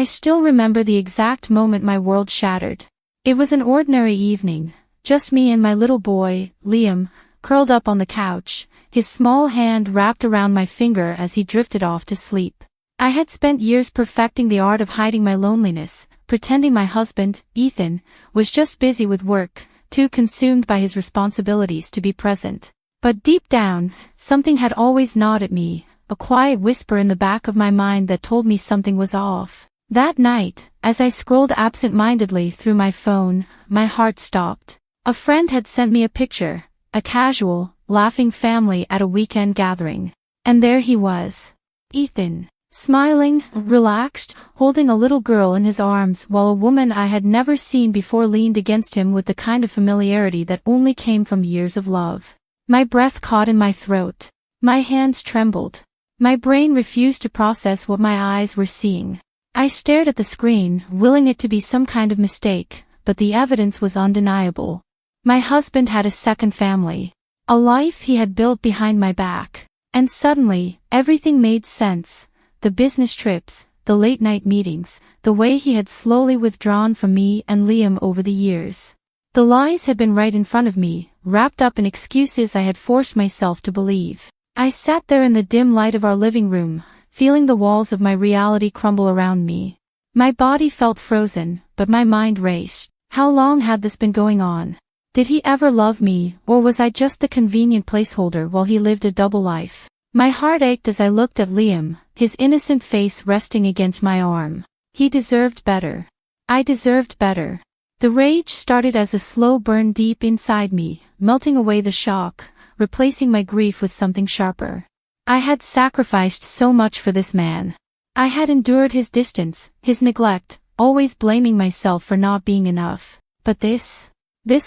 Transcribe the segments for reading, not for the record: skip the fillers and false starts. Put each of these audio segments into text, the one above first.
I still remember the exact moment my world shattered. It was an ordinary evening, just me and my little boy, Liam, curled up on the couch, his small hand wrapped around my finger as he drifted off to sleep. I had spent years perfecting the art of hiding my loneliness, pretending my husband, Ethan, was just busy with work, too consumed by his responsibilities to be present. But deep down, something had always gnawed at me, a quiet whisper in the back of my mind that told me something was off. That night, as I scrolled absent-mindedly through my phone, my heart stopped. A friend had sent me a picture, a casual, laughing family at a weekend gathering. And there he was. Ethan. Smiling, relaxed, holding a little girl in his arms while a woman I had never seen before leaned against him with the kind of familiarity that only came from years of love. My breath caught in my throat. My hands trembled. My brain refused to process what my eyes were seeing. I stared at the screen, willing it to be some kind of mistake, but the evidence was undeniable. My husband had a second family. A life he had built behind my back. And suddenly, everything made sense. The business trips, the late-night meetings, the way he had slowly withdrawn from me and Liam over the years. The lies had been right in front of me, wrapped up in excuses I had forced myself to believe. I sat there in the dim light of our living room, feeling the walls of my reality crumble around me. My body felt frozen, but my mind raced. How long had this been going on? Did he ever love me, or was I just the convenient placeholder while he lived a double life? My heart ached as I looked at Liam, his innocent face resting against my arm. He deserved better. I deserved better. The rage started as a slow burn deep inside me, melting away the shock, replacing my grief with something sharper. I had sacrificed so much for this man. I had endured his distance, his neglect, always blaming myself for not being enough. But this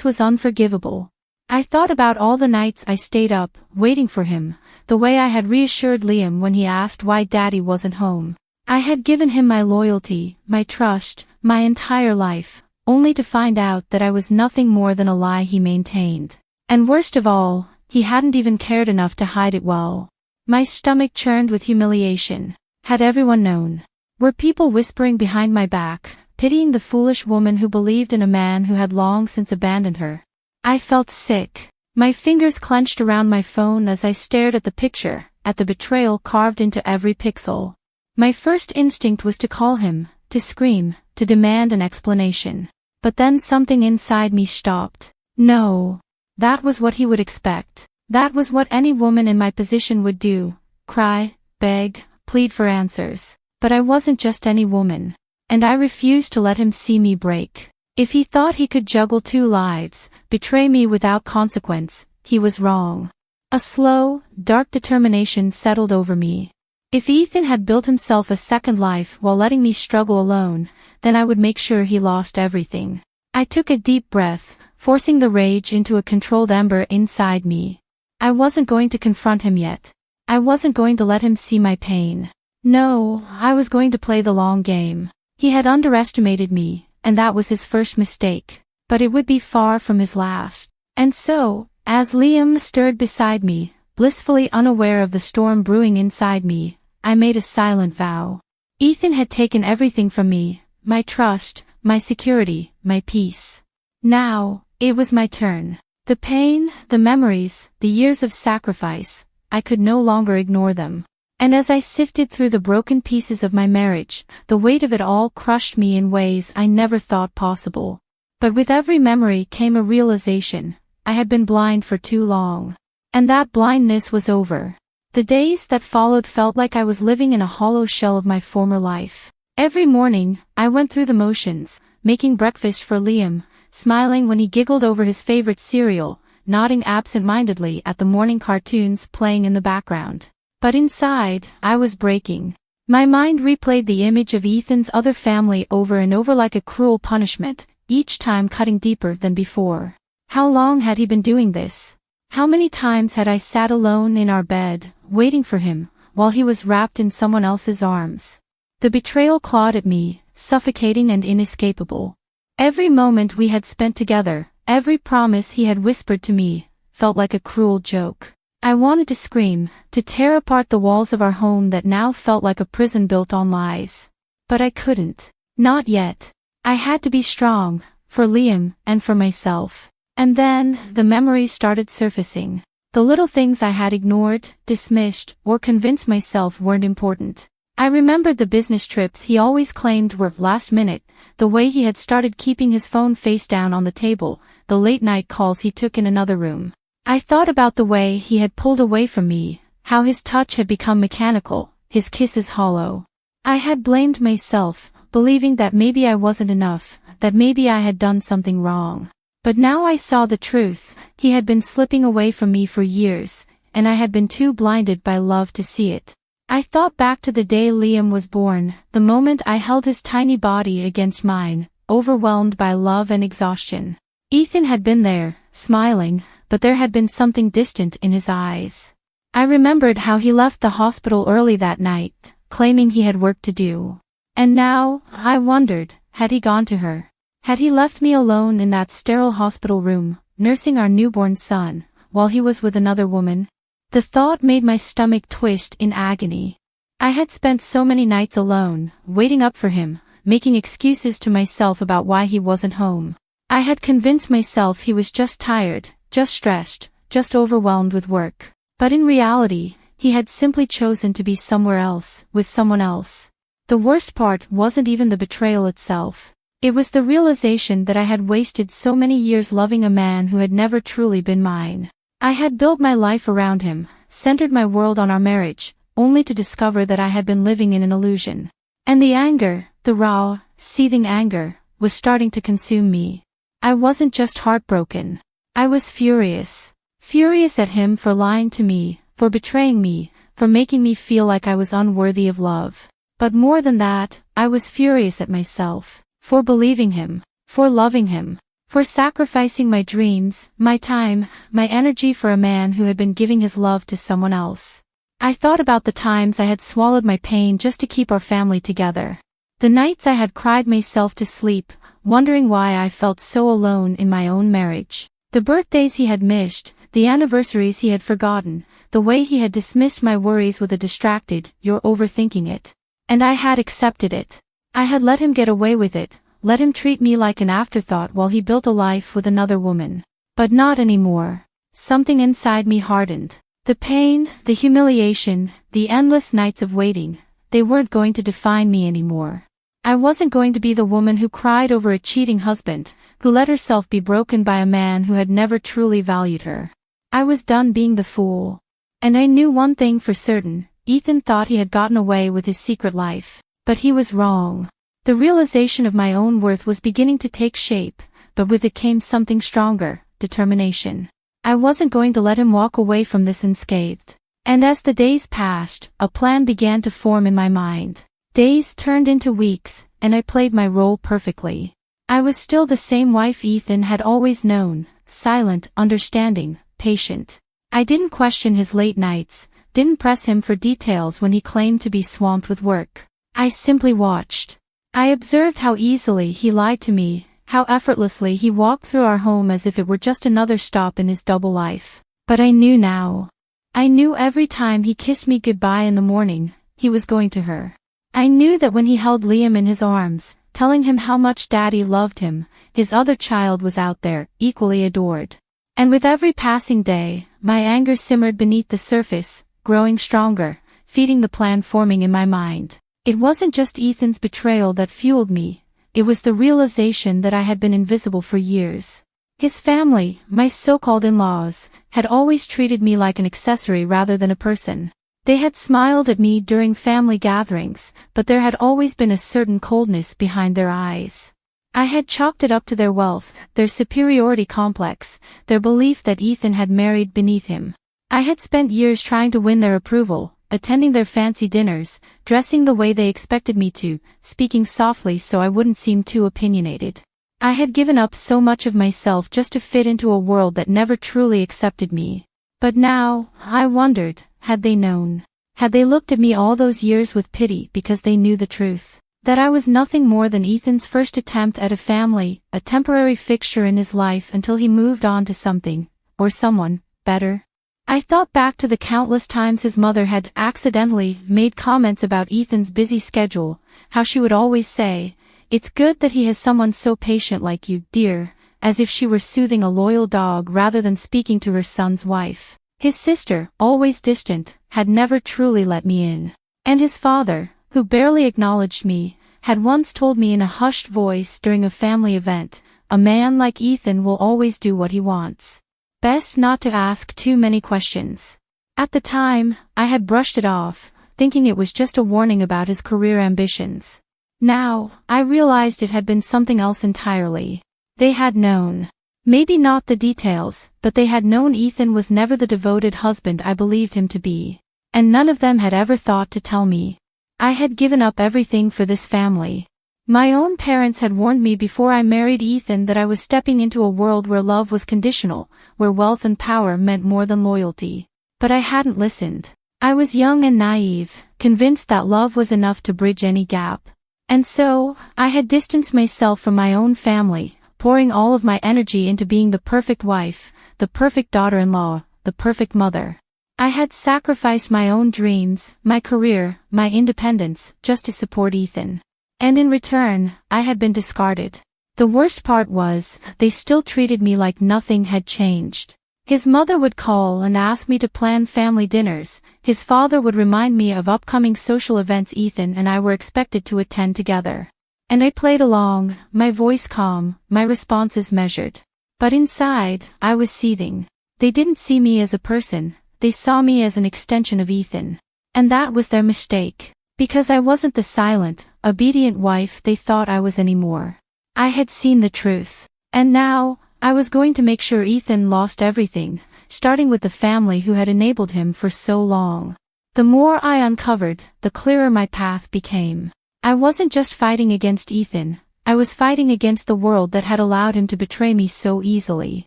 was unforgivable. I thought about all the nights I stayed up, waiting for him, the way I had reassured Liam when he asked why Daddy wasn't home. I had given him my loyalty, my trust, my entire life, only to find out that I was nothing more than a lie he maintained. And worst of all, he hadn't even cared enough to hide it well. My stomach churned with humiliation. Had everyone known? Were people whispering behind my back, pitying the foolish woman who believed in a man who had long since abandoned her? I felt sick. My fingers clenched around my phone as I stared at the picture, at the betrayal carved into every pixel. My first instinct was to call him, to scream, to demand an explanation. But then something inside me stopped. No. That was what he would expect. That was what any woman in my position would do. Cry, beg, plead for answers. But I wasn't just any woman. And I refused to let him see me break. If he thought he could juggle two lives, betray me without consequence, he was wrong. A slow, dark determination settled over me. If Ethan had built himself a second life while letting me struggle alone, then I would make sure he lost everything. I took a deep breath, forcing the rage into a controlled ember inside me. I wasn't going to confront him yet. I wasn't going to let him see my pain. No, I was going to play the long game. He had underestimated me, and that was his first mistake. But it would be far from his last. And so, as Liam stirred beside me, blissfully unaware of the storm brewing inside me, I made a silent vow. Ethan had taken everything from me, my trust, my security, my peace. Now, it was my turn. The pain, the memories, the years of sacrifice, I could no longer ignore them. And as I sifted through the broken pieces of my marriage, the weight of it all crushed me in ways I never thought possible. But with every memory came a realization: I had been blind for too long. And that blindness was over. The days that followed felt like I was living in a hollow shell of my former life. Every morning, I went through the motions, making breakfast for Liam, smiling when he giggled over his favorite cereal, nodding absent-mindedly at the morning cartoons playing in the background. But inside, I was breaking. My mind replayed the image of Ethan's other family over and over like a cruel punishment, each time cutting deeper than before. How long had he been doing this? How many times had I sat alone in our bed, waiting for him, while he was wrapped in someone else's arms? The betrayal clawed at me, suffocating and inescapable. Every moment we had spent together, every promise he had whispered to me, felt like a cruel joke. I wanted to scream, to tear apart the walls of our home that now felt like a prison built on lies. But I couldn't. Not yet. I had to be strong, for Liam, and for myself. And then, the memories started surfacing. The little things I had ignored, dismissed, or convinced myself weren't important. I remembered the business trips he always claimed were last minute, the way he had started keeping his phone face down on the table, the late-night calls he took in another room. I thought about the way he had pulled away from me, how his touch had become mechanical, his kisses hollow. I had blamed myself, believing that maybe I wasn't enough, that maybe I had done something wrong. But now I saw the truth. He had been slipping away from me for years, and I had been too blinded by love to see it. I thought back to the day Liam was born, the moment I held his tiny body against mine, overwhelmed by love and exhaustion. Ethan had been there, smiling, but there had been something distant in his eyes. I remembered how he left the hospital early that night, claiming he had work to do. And now, I wondered, had he gone to her? Had he left me alone in that sterile hospital room, nursing our newborn son, while he was with another woman? The thought made my stomach twist in agony. I had spent so many nights alone, waiting up for him, making excuses to myself about why he wasn't home. I had convinced myself he was just tired, just stressed, just overwhelmed with work. But in reality, he had simply chosen to be somewhere else, with someone else. The worst part wasn't even the betrayal itself. It was the realization that I had wasted so many years loving a man who had never truly been mine. I had built my life around him, centered my world on our marriage, only to discover that I had been living in an illusion. And the anger, the raw, seething anger, was starting to consume me. I wasn't just heartbroken. I was furious. Furious at him for lying to me, for betraying me, for making me feel like I was unworthy of love. But more than that, I was furious at myself. For believing him, for loving him, for sacrificing my dreams, my time, my energy for a man who had been giving his love to someone else. I thought about the times I had swallowed my pain just to keep our family together. The nights I had cried myself to sleep, wondering why I felt so alone in my own marriage. The birthdays he had missed, the anniversaries he had forgotten, the way he had dismissed my worries with a distracted, "You're overthinking it." And I had accepted it. I had let him get away with it, let him treat me like an afterthought while he built a life with another woman. But not anymore. Something inside me hardened. The pain, the humiliation, the endless nights of waiting, they weren't going to define me anymore. I wasn't going to be the woman who cried over a cheating husband, who let herself be broken by a man who had never truly valued her. I was done being the fool. And I knew one thing for certain, Ethan thought he had gotten away with his secret life. But he was wrong. The realization of my own worth was beginning to take shape, but with it came something stronger, determination. I wasn't going to let him walk away from this unscathed. And as the days passed, a plan began to form in my mind. Days turned into weeks, and I played my role perfectly. I was still the same wife Ethan had always known, silent, understanding, patient. I didn't question his late nights, didn't press him for details when he claimed to be swamped with work. I simply watched. I observed how easily he lied to me, how effortlessly he walked through our home as if it were just another stop in his double life. But I knew now. I knew every time he kissed me goodbye in the morning, he was going to her. I knew that when he held Liam in his arms, telling him how much Daddy loved him, his other child was out there, equally adored. And with every passing day, my anger simmered beneath the surface, growing stronger, feeding the plan forming in my mind. It wasn't just Ethan's betrayal that fueled me, it was the realization that I had been invisible for years. His family, my so-called in-laws, had always treated me like an accessory rather than a person. They had smiled at me during family gatherings, but there had always been a certain coldness behind their eyes. I had chalked it up to their wealth, their superiority complex, their belief that Ethan had married beneath him. I had spent years trying to win their approval, attending their fancy dinners, dressing the way they expected me to, speaking softly so I wouldn't seem too opinionated. I had given up so much of myself just to fit into a world that never truly accepted me. But now, I wondered, had they known? Had they looked at me all those years with pity because they knew the truth? That I was nothing more than Ethan's first attempt at a family, a temporary fixture in his life until he moved on to something, or someone, better? I thought back to the countless times his mother had accidentally made comments about Ethan's busy schedule, how she would always say, "It's good that he has someone so patient like you, dear," as if she were soothing a loyal dog rather than speaking to her son's wife. His sister, always distant, had never truly let me in. And his father, who barely acknowledged me, had once told me in a hushed voice during a family event, "A man like Ethan will always do what he wants. Best not to ask too many questions." At the time, I had brushed it off, thinking it was just a warning about his career ambitions. Now, I realized it had been something else entirely. They had known. Maybe not the details, but they had known Ethan was never the devoted husband I believed him to be. And none of them had ever thought to tell me. I had given up everything for this family. My own parents had warned me before I married Ethan that I was stepping into a world where love was conditional, where wealth and power meant more than loyalty. But I hadn't listened. I was young and naive, convinced that love was enough to bridge any gap. And so, I had distanced myself from my own family, pouring all of my energy into being the perfect wife, the perfect daughter-in-law, the perfect mother. I had sacrificed my own dreams, my career, my independence, just to support Ethan. And in return, I had been discarded. The worst part was, they still treated me like nothing had changed. His mother would call and ask me to plan family dinners, his father would remind me of upcoming social events Ethan and I were expected to attend together. And I played along, my voice calm, my responses measured. But inside, I was seething. They didn't see me as a person, they saw me as an extension of Ethan. And that was their mistake. Because I wasn't the silent, obedient wife they thought I was anymore. I had seen the truth. And now, I was going to make sure Ethan lost everything, starting with the family who had enabled him for so long. The more I uncovered, the clearer my path became. I wasn't just fighting against Ethan, I was fighting against the world that had allowed him to betray me so easily.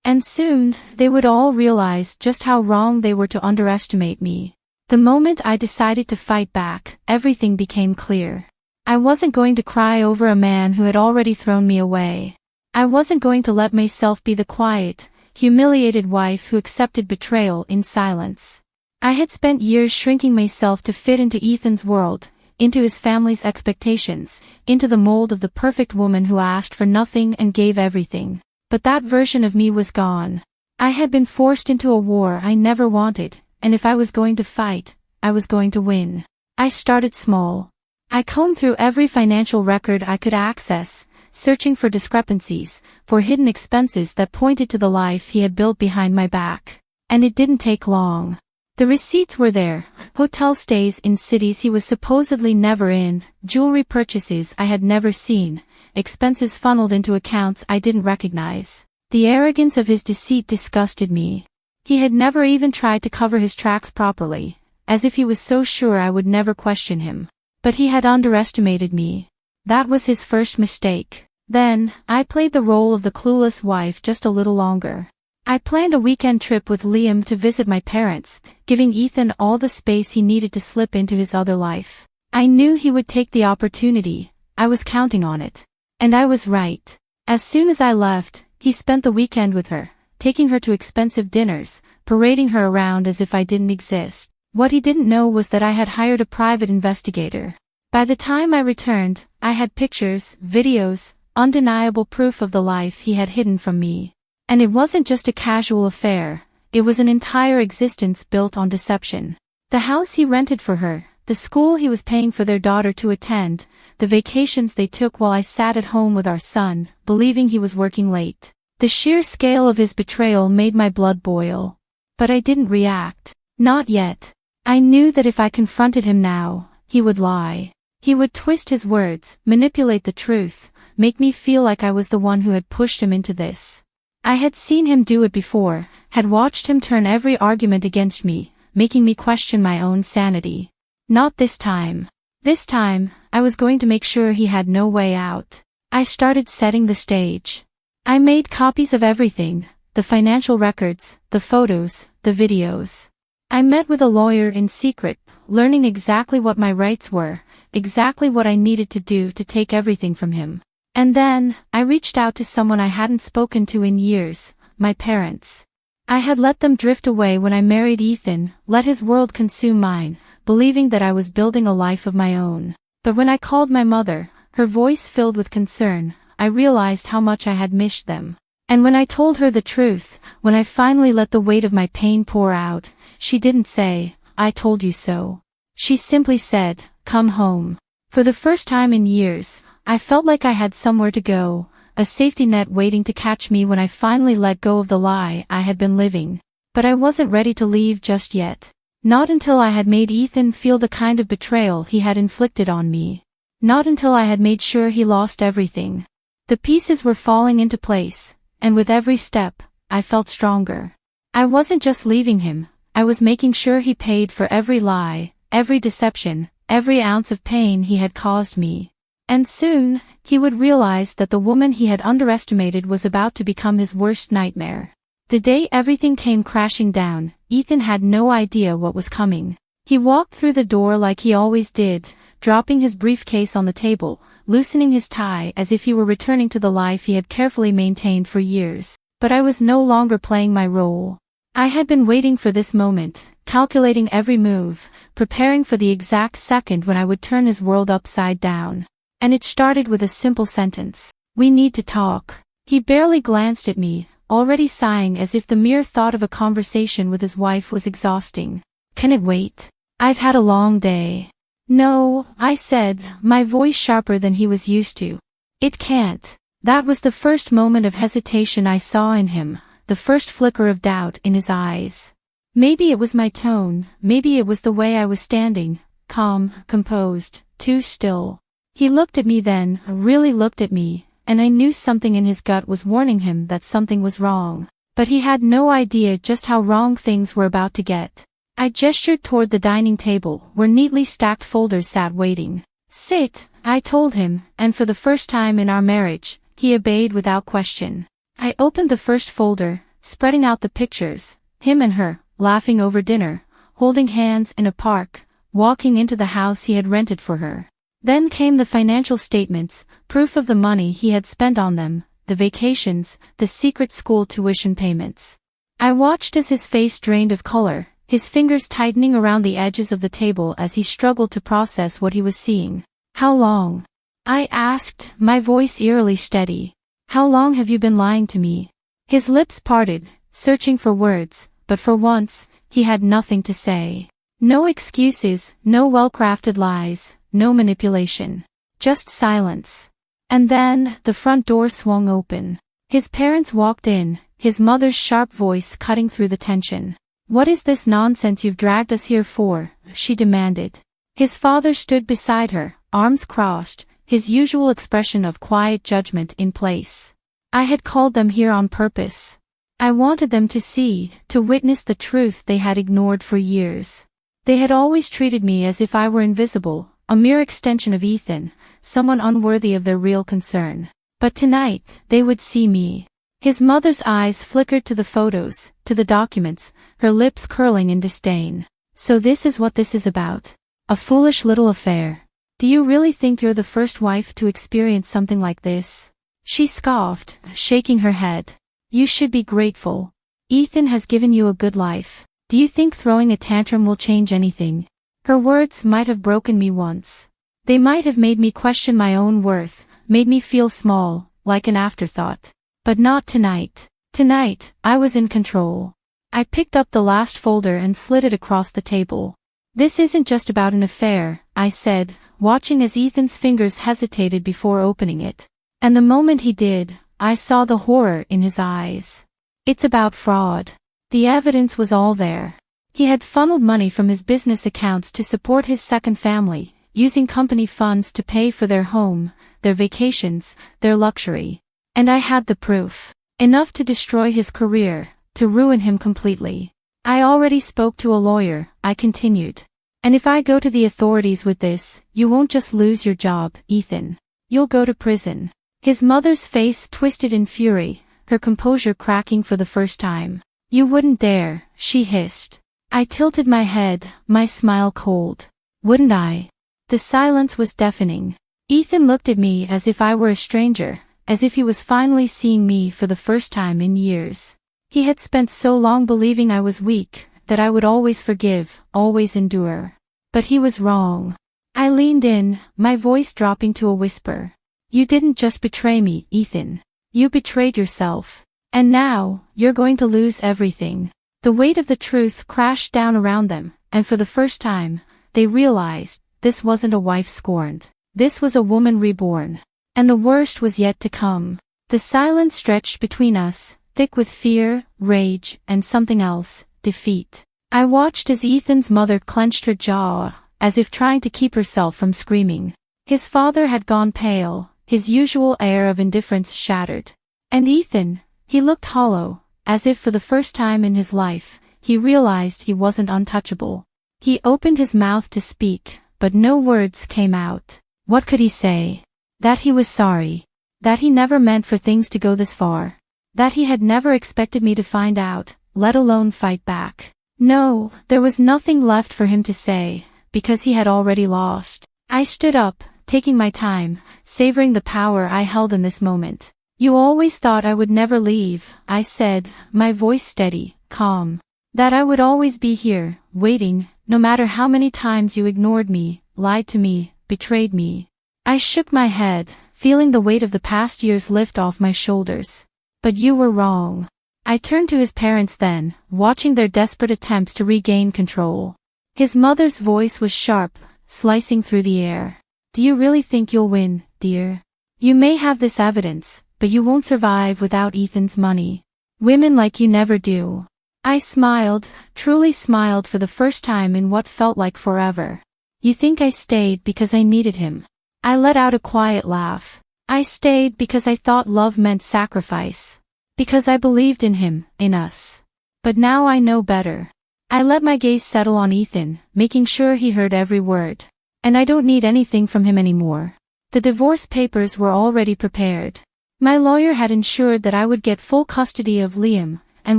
And soon, they would all realize just how wrong they were to underestimate me. The moment I decided to fight back, everything became clear. I wasn't going to cry over a man who had already thrown me away. I wasn't going to let myself be the quiet, humiliated wife who accepted betrayal in silence. I had spent years shrinking myself to fit into Ethan's world, into his family's expectations, into the mold of the perfect woman who asked for nothing and gave everything. But that version of me was gone. I had been forced into a war I never wanted. And if I was going to fight, I was going to win. I started small. I combed through every financial record I could access, searching for discrepancies, for hidden expenses that pointed to the life he had built behind my back. And it didn't take long. The receipts were there, hotel stays in cities he was supposedly never in, jewelry purchases I had never seen, expenses funneled into accounts I didn't recognize. The arrogance of his deceit disgusted me. He had never even tried to cover his tracks properly, as if he was so sure I would never question him. But he had underestimated me. That was his first mistake. Then, I played the role of the clueless wife just a little longer. I planned a weekend trip with Liam to visit my parents, giving Ethan all the space he needed to slip into his other life. I knew he would take the opportunity, I was counting on it. And I was right. As soon as I left, he spent the weekend with her, taking her to expensive dinners, parading her around as if I didn't exist. What he didn't know was that I had hired a private investigator. By the time I returned, I had pictures, videos, undeniable proof of the life he had hidden from me. And it wasn't just a casual affair, it was an entire existence built on deception. The house he rented for her, the school he was paying for their daughter to attend, the vacations they took while I sat at home with our son, believing he was working late. The sheer scale of his betrayal made my blood boil. But I didn't react. Not yet. I knew that if I confronted him now, he would lie. He would twist his words, manipulate the truth, make me feel like I was the one who had pushed him into this. I had seen him do it before, had watched him turn every argument against me, making me question my own sanity. Not this time. This time, I was going to make sure he had no way out. I started setting the stage. I made copies of everything, the financial records, the photos, the videos. I met with a lawyer in secret, learning exactly what my rights were, exactly what I needed to do to take everything from him. And then, I reached out to someone I hadn't spoken to in years, my parents. I had let them drift away when I married Ethan, let his world consume mine, believing that I was building a life of my own. But when I called my mother, her voice filled with concern, I realized how much I had missed them. And when I told her the truth, when I finally let the weight of my pain pour out, she didn't say, "I told you so." She simply said, "Come home." For the first time in years, I felt like I had somewhere to go, a safety net waiting to catch me when I finally let go of the lie I had been living. But I wasn't ready to leave just yet. Not until I had made Ethan feel the kind of betrayal he had inflicted on me. Not until I had made sure he lost everything. The pieces were falling into place, and with every step, I felt stronger. I wasn't just leaving him, I was making sure he paid for every lie, every deception, every ounce of pain he had caused me. And soon, he would realize that the woman he had underestimated was about to become his worst nightmare. The day everything came crashing down, Ethan had no idea what was coming. He walked through the door like he always did, dropping his briefcase on the table, loosening his tie as if he were returning to the life he had carefully maintained for years. But I was no longer playing my role. I had been waiting for this moment, calculating every move, preparing for the exact second when I would turn his world upside down. And it started with a simple sentence. "We need to talk." He barely glanced at me, already sighing as if the mere thought of a conversation with his wife was exhausting. "Can it wait? I've had a long day." "No," I said, my voice sharper than he was used to. "It can't." That was the first moment of hesitation I saw in him, the first flicker of doubt in his eyes. Maybe it was my tone, maybe it was the way I was standing, calm, composed, too still. He looked at me then, really looked at me, and I knew something in his gut was warning him that something was wrong. But he had no idea just how wrong things were about to get. I gestured toward the dining table, where neatly stacked folders sat waiting. "Sit," I told him, and for the first time in our marriage, he obeyed without question. I opened the first folder, spreading out the pictures, him and her, laughing over dinner, holding hands in a park, walking into the house he had rented for her. Then came the financial statements, proof of the money he had spent on them, the vacations, the secret school tuition payments. I watched as his face drained of color, his fingers tightening around the edges of the table as he struggled to process what he was seeing. "How long?" I asked, my voice eerily steady. "How long have you been lying to me?" His lips parted, searching for words, but for once, he had nothing to say. No excuses, no well-crafted lies, no manipulation. Just silence. And then, the front door swung open. His parents walked in, his mother's sharp voice cutting through the tension. "What is this nonsense you've dragged us here for?" she demanded. His father stood beside her, arms crossed, his usual expression of quiet judgment in place. "I had called them here on purpose. I wanted them to see, to witness the truth they had ignored for years. They had always treated me as if I were invisible, a mere extension of Ethan, someone unworthy of their real concern. But tonight, they would see me." His mother's eyes flickered to the photos, to the documents, her lips curling in disdain. "So this is what this is about. A foolish little affair. Do you really think you're the first wife to experience something like this?" She scoffed, shaking her head. "You should be grateful. Ethan has given you a good life. Do you think throwing a tantrum will change anything?" Her words might have broken me once. They might have made me question my own worth, made me feel small, like an afterthought. But not tonight. Tonight, I was in control. I picked up the last folder and slid it across the table. "This isn't just about an affair," I said, watching as Ethan's fingers hesitated before opening it. And the moment he did, I saw the horror in his eyes. "It's about fraud." The evidence was all there. He had funneled money from his business accounts to support his second family, using company funds to pay for their home, their vacations, their luxury. And I had the proof. Enough to destroy his career, to ruin him completely. "I already spoke to a lawyer," I continued. "And if I go to the authorities with this, you won't just lose your job, Ethan. You'll go to prison." His mother's face twisted in fury, her composure cracking for the first time. "You wouldn't dare," she hissed. I tilted my head, my smile cold. "Wouldn't I?" The silence was deafening. Ethan looked at me as if I were a stranger, as if he was finally seeing me for the first time in years. He had spent so long believing I was weak, that I would always forgive, always endure. But he was wrong. I leaned in, my voice dropping to a whisper. You didn't just betray me, Ethan. You betrayed yourself. And now, you're going to lose everything. The weight of the truth crashed down around them, and for the first time, they realized, this wasn't a wife scorned. This was a woman reborn. And the worst was yet to come. The silence stretched between us, thick with fear, rage, and something else, defeat. I watched as Ethan's mother clenched her jaw, as if trying to keep herself from screaming. His father had gone pale, his usual air of indifference shattered. And Ethan, he looked hollow, as if for the first time in his life, he realized he wasn't untouchable. He opened his mouth to speak, but no words came out. What could he say? That he was sorry. That he never meant for things to go this far. That he had never expected me to find out, let alone fight back. No, there was nothing left for him to say, because he had already lost. I stood up, taking my time, savoring the power I held in this moment. You always thought I would never leave, I said, my voice steady, calm. That I would always be here, waiting, no matter how many times you ignored me, lied to me, betrayed me. I shook my head, feeling the weight of the past years lift off my shoulders. But you were wrong. I turned to his parents then, watching their desperate attempts to regain control. His mother's voice was sharp, slicing through the air. Do you really think you'll win, dear? You may have this evidence, but you won't survive without Ethan's money. Women like you never do. I smiled, truly smiled for the first time in what felt like forever. You think I stayed because I needed him? I let out a quiet laugh. I stayed because I thought love meant sacrifice. Because I believed in him, in us. But now I know better. I let my gaze settle on Ethan, making sure he heard every word. And I don't need anything from him anymore. The divorce papers were already prepared. My lawyer had ensured that I would get full custody of Liam, and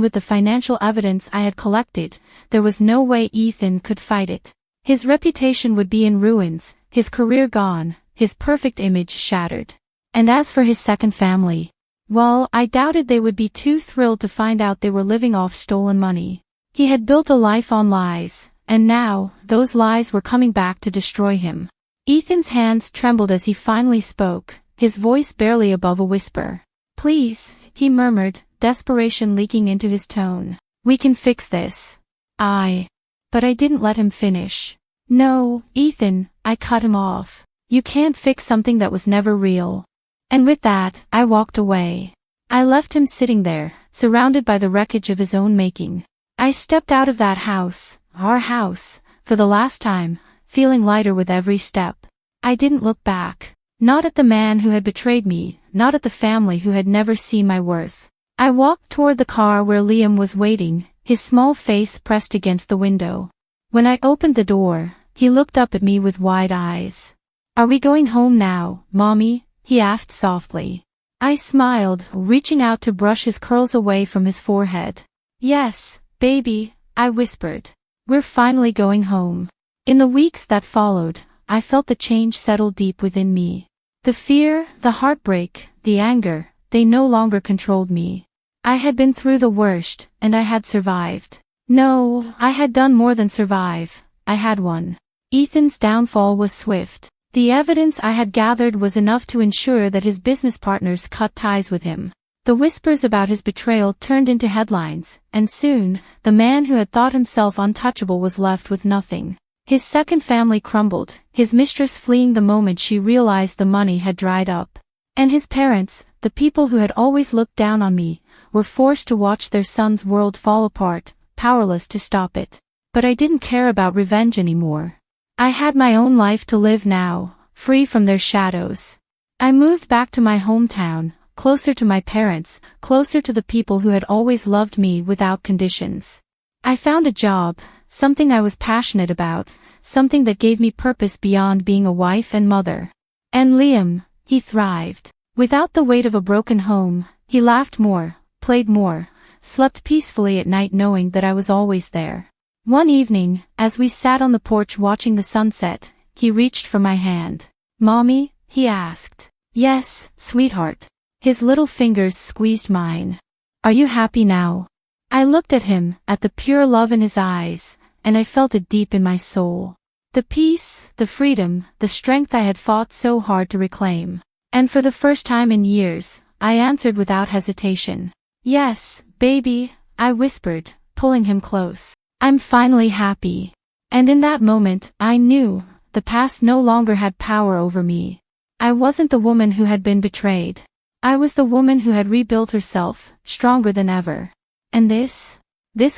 with the financial evidence I had collected, there was no way Ethan could fight it. His reputation would be in ruins, his career gone, his perfect image shattered. And as for his second family, well, I doubted they would be too thrilled to find out they were living off stolen money. He had built a life on lies, and now, those lies were coming back to destroy him. Ethan's hands trembled as he finally spoke, his voice barely above a whisper. Please, he murmured, desperation leaking into his tone. We can fix this. But I didn't let him finish. No, Ethan, I cut him off. You can't fix something that was never real. And with that, I walked away. I left him sitting there, surrounded by the wreckage of his own making. I stepped out of that house, our house, for the last time, feeling lighter with every step. I didn't look back. Not at the man who had betrayed me, not at the family who had never seen my worth. I walked toward the car where Liam was waiting, his small face pressed against the window. When I opened the door, he looked up at me with wide eyes. Are we going home now, Mommy? He asked softly. I smiled, reaching out to brush his curls away from his forehead. Yes, baby, I whispered. We're finally going home. In the weeks that followed, I felt the change settle deep within me. The fear, the heartbreak, the anger, they no longer controlled me. I had been through the worst, and I had survived. No, I had done more than survive, I had won. Ethan's downfall was swift. The evidence I had gathered was enough to ensure that his business partners cut ties with him. The whispers about his betrayal turned into headlines, and soon, the man who had thought himself untouchable was left with nothing. His second family crumbled, his mistress fleeing the moment she realized the money had dried up. And his parents, the people who had always looked down on me, were forced to watch their son's world fall apart, powerless to stop it. But I didn't care about revenge anymore. I had my own life to live now, free from their shadows. I moved back to my hometown, closer to my parents, closer to the people who had always loved me without conditions. I found a job, something I was passionate about, something that gave me purpose beyond being a wife and mother. And Liam, he thrived. Without the weight of a broken home, he laughed more, played more, slept peacefully at night knowing that I was always there. One evening, as we sat on the porch watching the sunset, he reached for my hand. Mommy? He asked. Yes, sweetheart. His little fingers squeezed mine. Are you happy now? I looked at him, at the pure love in his eyes, and I felt it deep in my soul. The peace, the freedom, the strength I had fought so hard to reclaim. And for the first time in years, I answered without hesitation. Yes, baby, I whispered, pulling him close. I'm finally happy. And in that moment, I knew, the past no longer had power over me. I wasn't the woman who had been betrayed. I was the woman who had rebuilt herself, stronger than ever. And this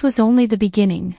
was only the beginning.